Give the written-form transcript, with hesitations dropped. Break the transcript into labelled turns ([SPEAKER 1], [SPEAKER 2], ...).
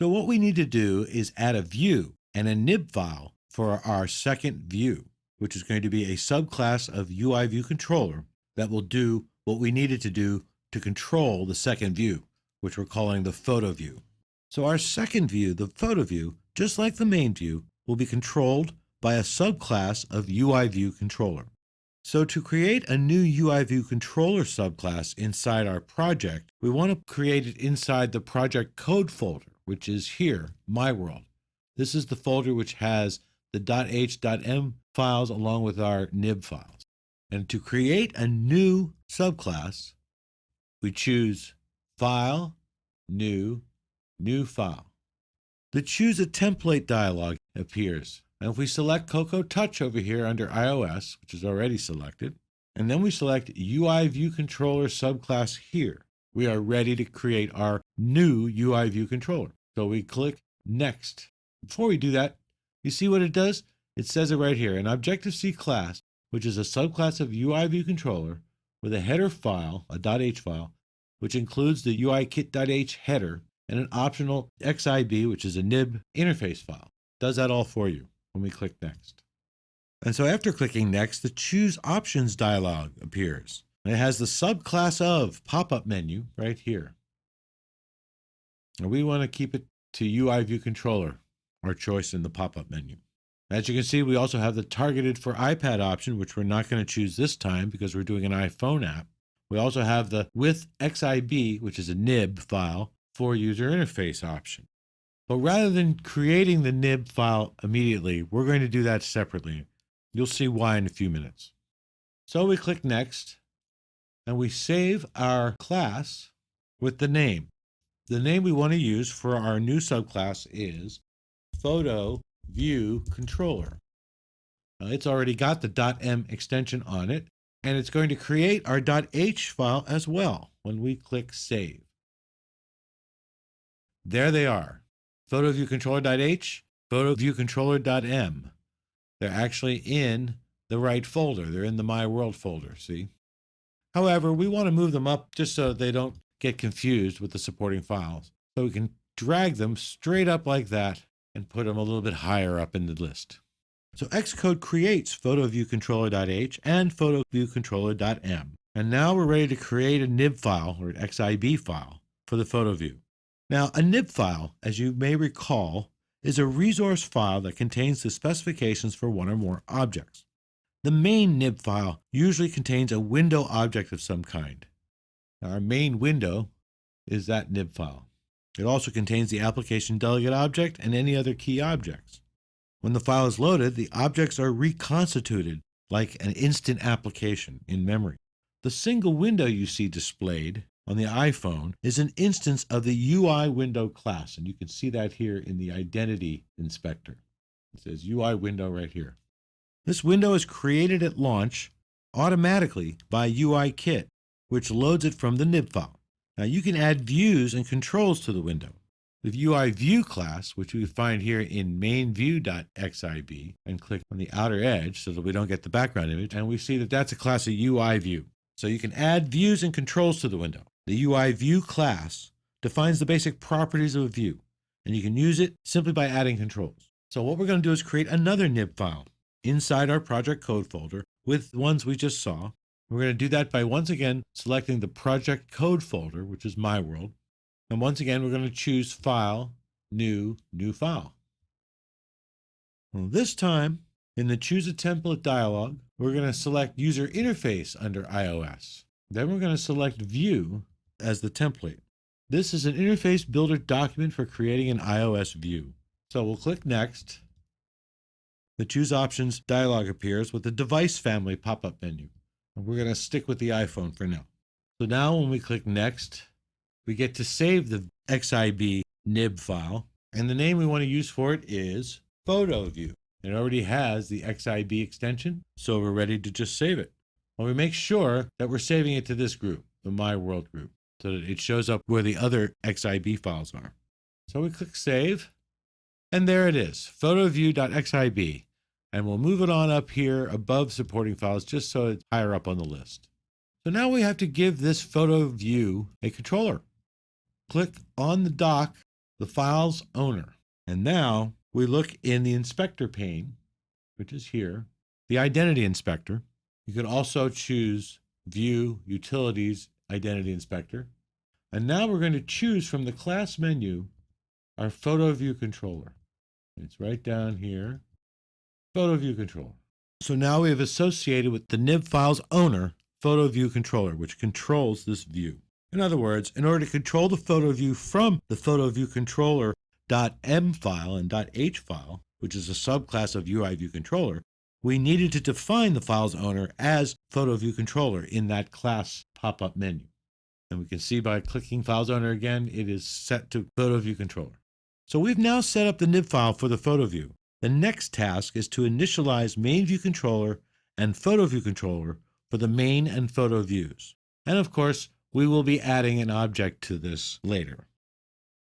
[SPEAKER 1] So what we need to do is add a view and a nib file for our second view, which is going to be a subclass of UIViewController that will do what we needed to do to control the second view, which we're calling the photo view. So our second view, the photo view, just like the main view, will be controlled by a subclass of UIViewController. So to create a new UIViewController subclass inside our project, we want to create it inside the project code folder, which is here, My World. This is the folder which has the .h.m files along with our nib files. And to create a new subclass, we choose File, New, New File. The Choose a Template dialog appears. And if we select Cocoa Touch over here under iOS, which is already selected, and then we select UIViewController subclass here, we are ready to create our new UIViewController. So we click Next. Before we do that, you see what it does? It says it right here, an Objective-C class, which is a subclass of UIViewController with a header file, a .h file, which includes the UIKit.h header and an optional XIB, which is a nib interface file. Does that all for you when we click Next. And so after clicking Next, the Choose Options dialog appears. It has the subclass of pop-up menu right here. And we want to keep it to UIViewController, our choice in the pop-up menu. As you can see, we also have the targeted for iPad option, which we're not going to choose this time because we're doing an iPhone app. We also have the with XIB, which is a nib file, for user interface option. But rather than creating the nib file immediately, we're going to do that separately. You'll see why in a few minutes. So we click Next, and we save our class with the name. The name we want to use for our new subclass is PhotoViewController. Now, it's already got the .m extension on it, and it's going to create our .h file as well when we click Save. There they are. PhotoViewController.h, PhotoViewController.m. They're actually in the right folder. They're in the My World folder, see? However, we want to move them up just so they don't get confused with the supporting files. So we can drag them straight up like that and put them a little bit higher up in the list. So Xcode creates PhotoViewController.h and PhotoViewController.m. And now we're ready to create a nib file or an XIB file for the photo view. Now, a nib file, as you may recall, is a resource file that contains the specifications for one or more objects. The main nib file usually contains a window object of some kind. Now, our main window is that nib file. It also contains the application delegate object and any other key objects. When the file is loaded, the objects are reconstituted like an instant application in memory. The single window you see displayed on the iPhone is an instance of the UI window class, and you can see that here in the identity inspector. It says UI window right here. This window is created at launch automatically by UIKit, which loads it from the nib file. Now you can add views and controls to the window. The UIView class, which we find here in mainView.xib, and click on the outer edge so that we don't get the background image, and we see that that's a class of UIView. So you can add views and controls to the window. The UIView class defines the basic properties of a view, and you can use it simply by adding controls. So what we're going to do is create another nib file inside our project code folder with the ones we just saw. We're going to do that by once again selecting the project code folder, which is My World. And once again, we're going to choose File, New, New File. Well, this time, in the Choose a Template dialog, we're going to select User Interface under iOS. Then we're going to select View as the template. This is an interface builder document for creating an iOS view. So we'll click Next. The Choose Options dialog appears with the Device Family pop-up menu. And we're going to stick with the iPhone for now. So now when we click Next, we get to save the XIB nib file, and the name we want to use for it is PhotoView. It already has the XIB extension, so we're ready to just save it. Well, we make sure that we're saving it to this group, the My World group, so that it shows up where the other XIB files are. So we click Save, and there it is, PhotoView.xib, and we'll move it on up here above supporting files just so it's higher up on the list. So now we have to give this photo view a controller. Click on the dock the file's owner. And now we look in the inspector pane, which is here, the identity inspector. You can also choose View, Utilities, Identity Inspector. And now we're going to choose from the class menu our photo view controller. It's right down here, photo view controller. So now we have associated with the nib file's owner, photo view controller, which controls this view. In other words, in order to control the photo view from the photo view controller .m file and .h file, which is a subclass of UI view controller, we needed to define the file's owner as photo view controller in that class pop-up menu. And we can see by clicking file's owner again, it is set to photo view controller. So we've now set up the nib file for the photo view. The next task is to initialize main view controller and photo view controller for the main and photo views. And of course, we will be adding an object to this later.